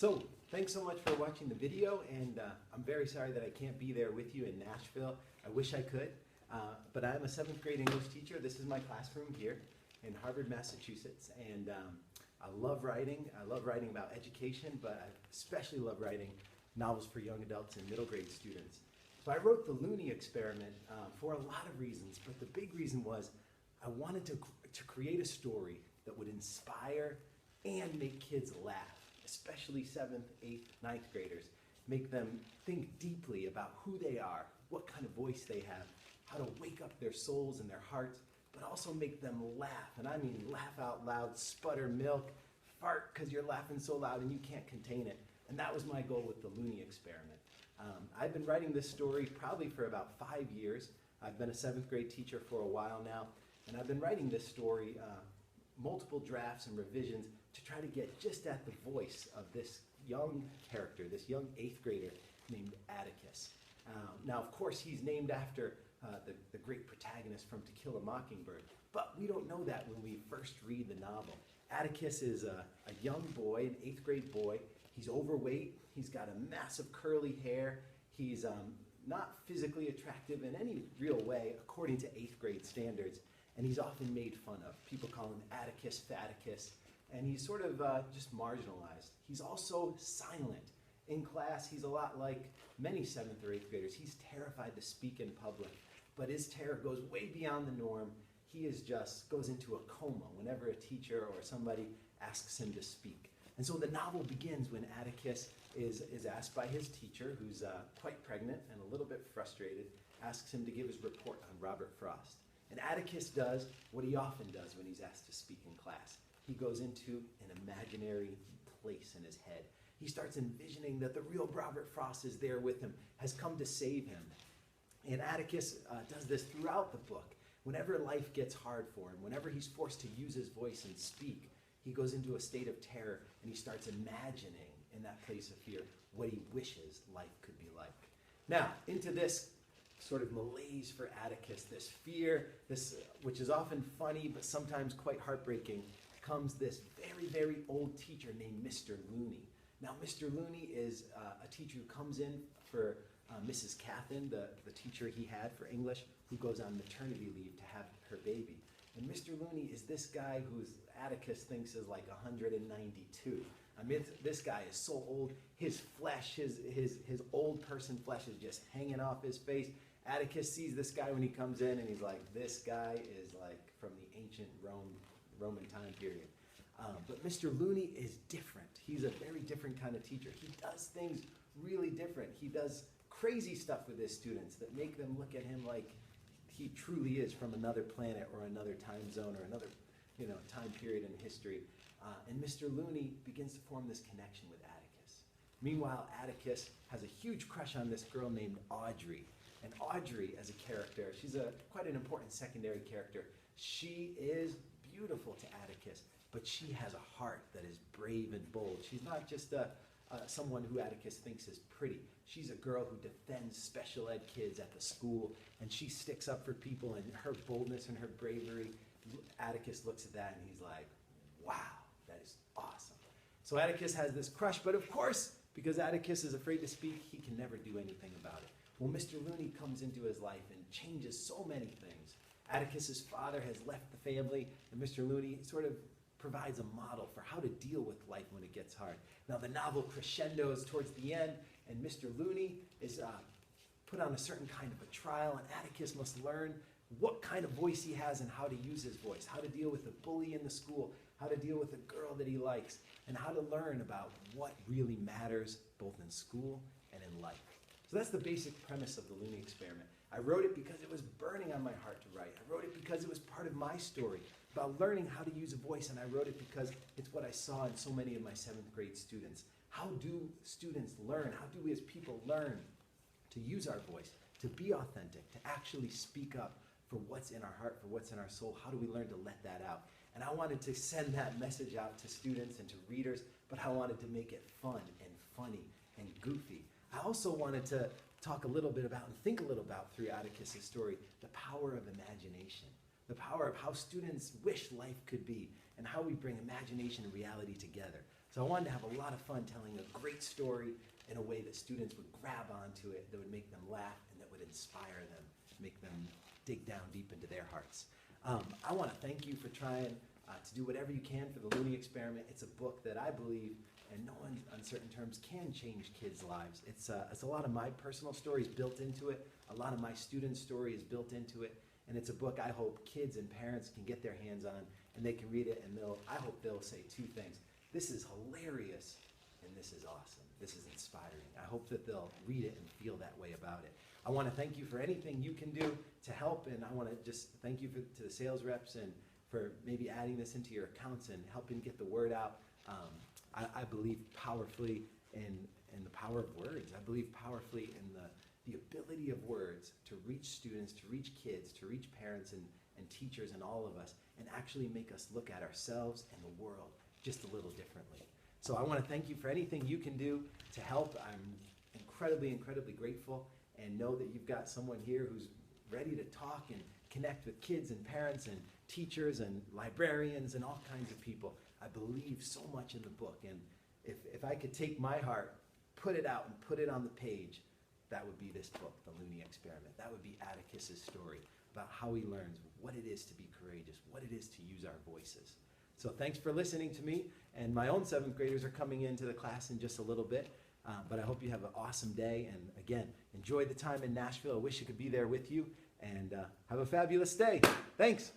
So, thanks so much for watching the video, and I'm very sorry that I can't be there with you in Nashville. I wish I could, but I'm a 7th grade English teacher. This is my classroom here in Harvard, Massachusetts, and I love writing. I love writing about education, but I especially love writing novels for young adults and middle grade students. So I wrote the Looney experiment for a lot of reasons, but the big reason was I wanted to create a story that would inspire and make kids laugh, especially 7th, 8th, 9th graders. Make them think deeply about who they are, what kind of voice they have, how to wake up their souls and their hearts, but also make them laugh. And I mean laugh out loud, sputter milk, fart because you're laughing so loud and you can't contain it. And that was my goal with the Looney experiment. I've been writing this story probably for about 5 years. I've been a 7th grade teacher for a while now, and I've been writing this story, multiple drafts and revisions, to try to get just at the voice of this young character, this young 8th grader named Atticus. Now, of course, he's named after the great protagonist from To Kill a Mockingbird, but we don't know that when we first read the novel. Atticus is a young boy, an 8th grade boy. He's overweight, he's got a massive curly hair, he's not physically attractive in any real way according to 8th grade standards, and he's often made fun of. People call him Atticus Faticus, and he's sort of just marginalized. He's also silent. In class, he's a lot like many 7th or 8th graders. He's terrified to speak in public, but his terror goes way beyond the norm. He goes into a coma whenever a teacher or somebody asks him to speak. And so the novel begins when Atticus is asked by his teacher, who's quite pregnant and a little bit frustrated, asks him to give his report on Robert Frost. And Atticus does what he often does when he's asked to speak in class. He goes into an imaginary place in his head. He starts envisioning that the real Robert Frost is there with him, has come to save him. And Atticus does this throughout the book. Whenever life gets hard for him, whenever he's forced to use his voice and speak, he goes into a state of terror and he starts imagining in that place of fear what he wishes life could be like. Now, into this sort of malaise for Atticus, this fear, which is often funny but sometimes quite heartbreaking, comes this very, very old teacher named Mr. Looney. Now, Mr. Looney is a teacher who comes in for Mrs. Cathin, the teacher he had for English, who goes on maternity leave to have her baby. And Mr. Looney is this guy who Atticus thinks is like 192. I mean, this guy is so old, his flesh, his old person flesh is just hanging off his face. Atticus sees this guy when he comes in and he's like, this guy is like from the ancient Roman time period. But Mr. Looney is different. He's a very different kind of teacher. He does things really different. He does crazy stuff with his students that make them look at him like he truly is from another planet or another time zone or another time period in history. And Mr. Looney begins to form this connection with Atticus. Meanwhile, Atticus has a huge crush on this girl named Audrey. And Audrey, as a character, she's quite an important secondary character. She is beautiful to Atticus, but she has a heart that is brave and bold. She's not just someone who Atticus thinks is pretty. She's a girl who defends special ed kids at the school, and she sticks up for people, and her boldness and her bravery, Atticus looks at that and he's like, wow, that is awesome. So Atticus has this crush, but of course, because Atticus is afraid to speak, he can never do anything about it. Well, Mr. Looney comes into his life and changes so many things. Atticus's father has left the family, and Mr. Looney sort of provides a model for how to deal with life when it gets hard. Now, the novel crescendos towards the end, and Mr. Looney is put on a certain kind of a trial, and Atticus must learn what kind of voice he has and how to use his voice, how to deal with the bully in the school, how to deal with the girl that he likes, and how to learn about what really matters both in school and in life. So that's the basic premise of the Looney experiment. I wrote it because it was burning on my heart to write. I wrote it because it was part of my story about learning how to use a voice, and I wrote it because it's what I saw in so many of my 7th grade students. How do students learn? How do we as people learn to use our voice, to be authentic, to actually speak up for what's in our heart, for what's in our soul? How do we learn to let that out? And I wanted to send that message out to students and to readers, but I wanted to make it fun and funny and goofy. I also wanted to talk a little bit about and think a little about through Atticus' story the power of imagination, the power of how students wish life could be, and how we bring imagination and reality together. So I wanted to have a lot of fun telling a great story in a way that students would grab onto it, that would make them laugh, and that would inspire them, make them dig down deep into their hearts. I want to thank you for trying to do whatever you can for the Looney experiment. It's a book that I believe, in no uncertain terms, can change kids' lives. It's a lot of my personal stories built into it. A lot of my students' story is built into it. And it's a book I hope kids and parents can get their hands on, and they can read it, and I hope they'll say two things. This is hilarious, and this is awesome. This is inspiring. I hope that they'll read it and feel that way about it. I want to thank you for anything you can do to help, and I want to just thank you to the sales reps and for maybe adding this into your accounts and helping get the word out. I believe powerfully in the power of words. I believe powerfully in the ability of words to reach students, to reach kids, to reach parents and teachers and all of us, and actually make us look at ourselves and the world just a little differently. So I want to thank you for anything you can do to help. I'm incredibly, incredibly grateful, and know that you've got someone here who's ready to talk and connect with kids and parents and teachers and librarians and all kinds of people. I believe so much in the book, and if I could take my heart, put it out and put it on the page, that would be this book, The Looney Experiment. That would be Atticus's story about how he learns what it is to be courageous, what it is to use our voices. So thanks for listening to me, and my own 7th graders are coming into the class in just a little bit, but I hope you have an awesome day, and again, enjoy the time in Nashville. I wish I could be there with you, and have a fabulous day. Thanks.